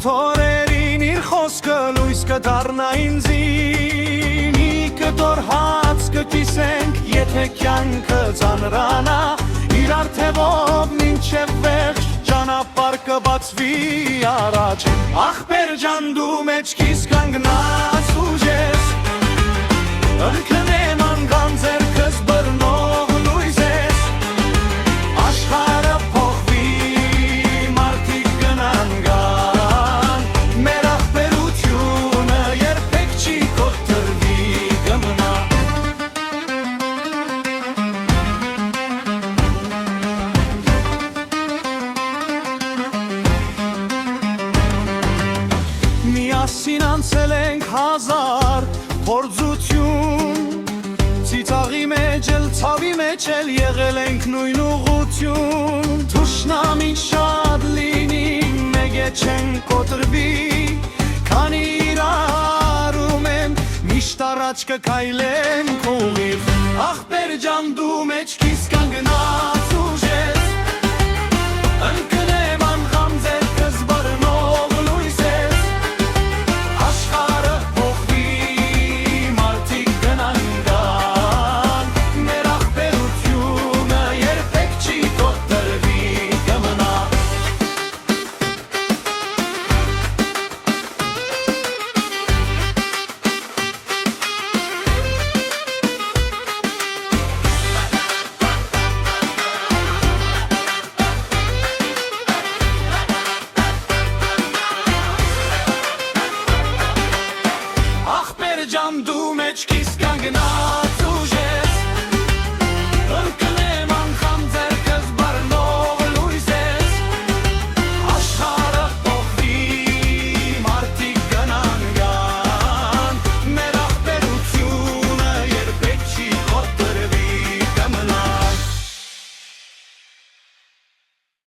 Թորերին իր խոսքը լույս կդառնա ինձին Կտոր հաց կկիսենք, եթե կյանքը ծանրանա Իրար թևով մինչև վերջ ճանապարհ կբացվի առաջ Ախպեր ջան դու մեջքիս կանգնած ուժես Ընկնեմ անգամ ձեռքս բռնող լույս ես Աշխարհը փոխվի, մարդիկ գնան գան Մեր ախպերությունը երբեք չի կոտրվի կմնա Միասին անցել ենք հազար փորձություն Ծիծաղի մեջ էլ, ցավի մեջ էլ եղել ենք նույն ուղղություն Թշնամին շատ լինի, մեկ է չեն կոտրվի Քանի իրարում եմ, միշտ առաջ կքայլենք ուղիղ Ախպեր ջան դու մեջքիս կանգնած